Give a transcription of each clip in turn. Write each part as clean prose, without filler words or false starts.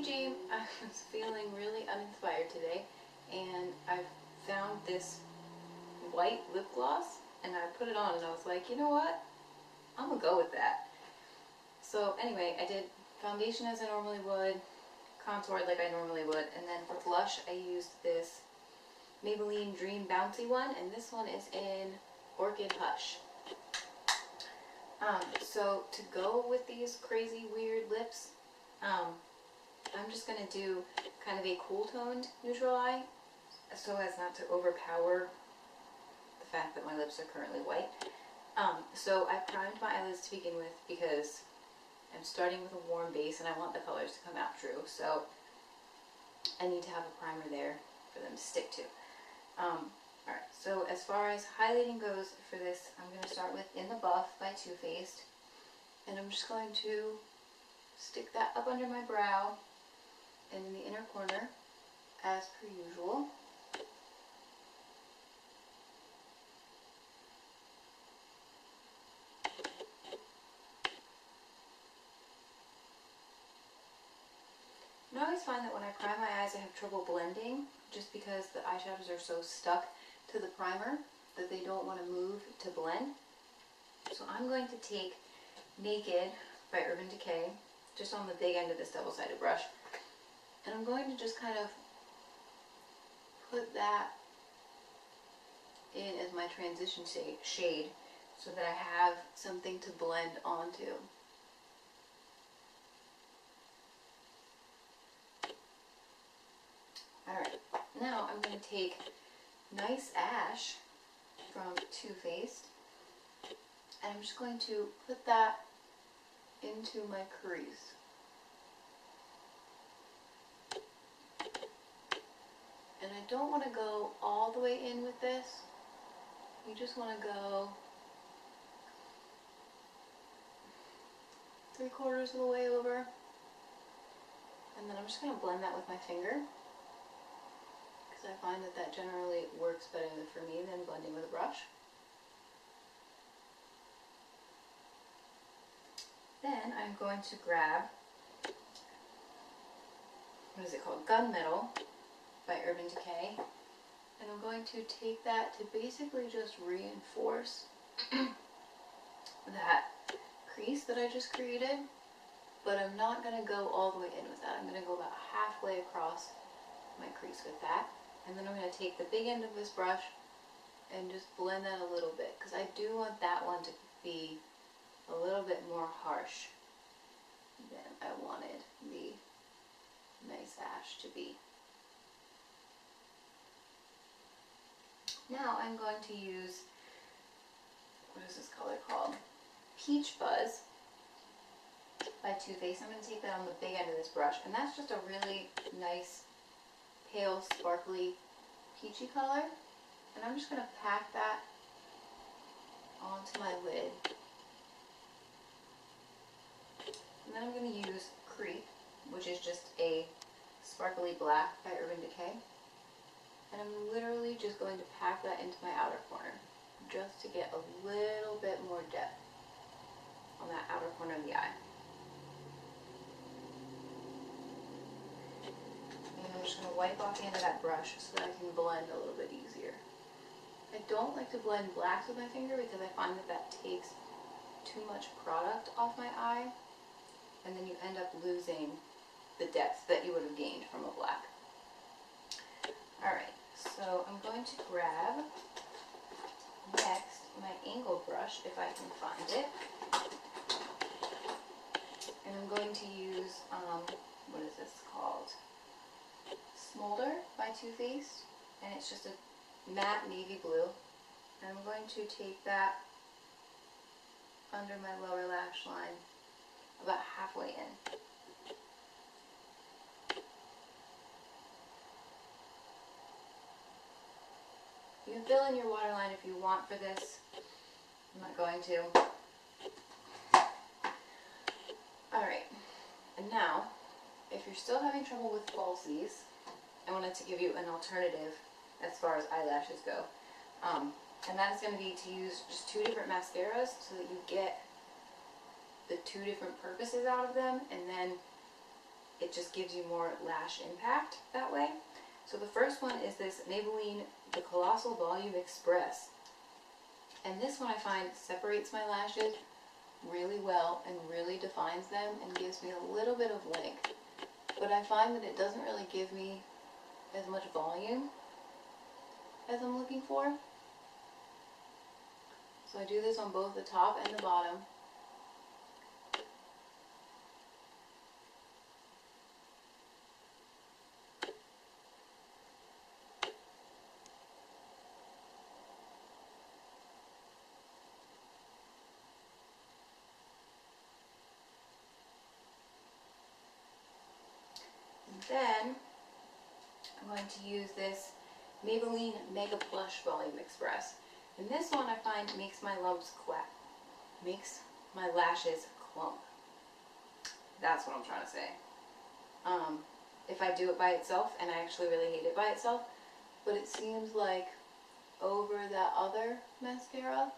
Jane, I was feeling really uninspired today, and I found this white lip gloss, and I put it on, and I was like, you know what? I'm gonna go with that. So anyway, I did foundation as I normally would, contoured like I normally would, and then for blush, I used this Maybelline Dream Bouncy one, and this one is in Orchid Hush. So to go with these crazy weird lips, I'm just going to do kind of a cool toned neutral eye so as not to overpower the fact that my lips are currently white. So I primed my eyelids to begin with because I'm starting with a warm base and I want the colors to come out true. So I need to have a primer there for them to stick to. Alright, so as far as highlighting goes for this, I'm going to start with In the Buff by Too Faced. And I'm just going to stick that up under my brow and in the inner corner as per usual. And I always find that when I prime my eyes I have trouble blending just because the eyeshadows are so stuck to the primer that they don't want to move to blend. So I'm going to take Naked by Urban Decay just on the big end of this double-sided brush, and I'm going to just kind of put that in as my transition shade so that I have something to blend onto. Alright, now I'm going to take Nice Ash from Too Faced, and I'm just going to put that into my crease. And I don't want to go all the way in with this. You just want to go 3/4 of the way over. And then I'm just going to blend that with my finger, because I find that that generally works better for me than blending with a brush. Then I'm going to grab, what is it called? Gunmetal by Urban Decay. And I'm going to take that to basically just reinforce that crease that I just created. But I'm not going to go all the way in with that. I'm going to go about halfway across my crease with that. And then I'm going to take the big end of this brush and just blend that a little bit, because I do want that one to be a little bit more harsh than I wanted the Nice Ash to be. Now I'm going to use, what is this color called? Peach Fuzz by Too Faced. I'm going to take that on the big end of this brush, and that's just a really nice, pale, sparkly, peachy color. And I'm just going to pack that onto my lid. And then I'm going to use Creep, which is just a sparkly black by Urban Decay. And I'm literally just going to pack that into my outer corner, just to get a little bit more depth on that outer corner of the eye. And I'm just going to wipe off the end of that brush so that I can blend a little bit easier. I don't like to blend blacks with my finger because I find that that takes too much product off my eye, and then you end up losing the depth that you would have gained from a black. Alright, so I'm going to grab next my angled brush, if I can find it. And I'm going to use, what is this called? Smolder by Too Faced. And it's just a matte navy blue. And I'm going to take that under my lower lash line about halfway in. You can fill in your waterline if you want for this. I'm not going to. Alright, and now, if you're still having trouble with falsies, I wanted to give you an alternative as far as eyelashes go. And that is going to be to use just 2 different mascaras so that you get the 2 different purposes out of them, and then it just gives you more lash impact that way. So the first one is this Maybelline The Colossal Volume Express. And this one I find separates my lashes really well and really defines them and gives me a little bit of length. But I find that it doesn't really give me as much volume as I'm looking for. So I do this on both the top and the bottom. Then I'm going to use this Maybelline Mega Plush Volume Express. And this one I find makes my lumps clap, makes my lashes clump. That's what I'm trying to say. If I do it by itself, and I actually really hate it by itself, but it seems like over that other mascara,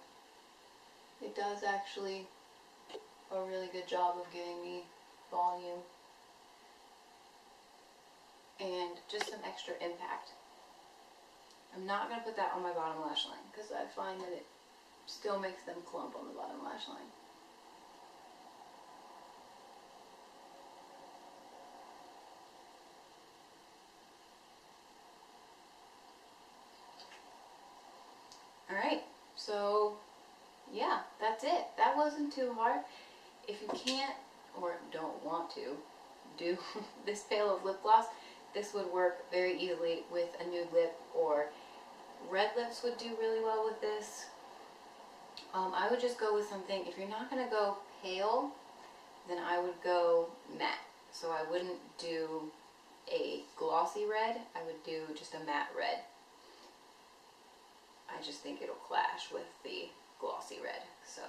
it does actually a really good job of giving me volume and just some extra impact. I'm not going to put that on my bottom lash line because I find that it still makes them clump on the bottom lash line. Alright, so yeah, that's it. That wasn't too hard. If you can't or don't want to do this pale of lip gloss, this would work very easily with a nude lip, or red lips would do really well with this. I would just go with something, if you're not going to go pale, then I would go matte. So I wouldn't do a glossy red, I would do just a matte red. I just think it'll clash with the glossy red. So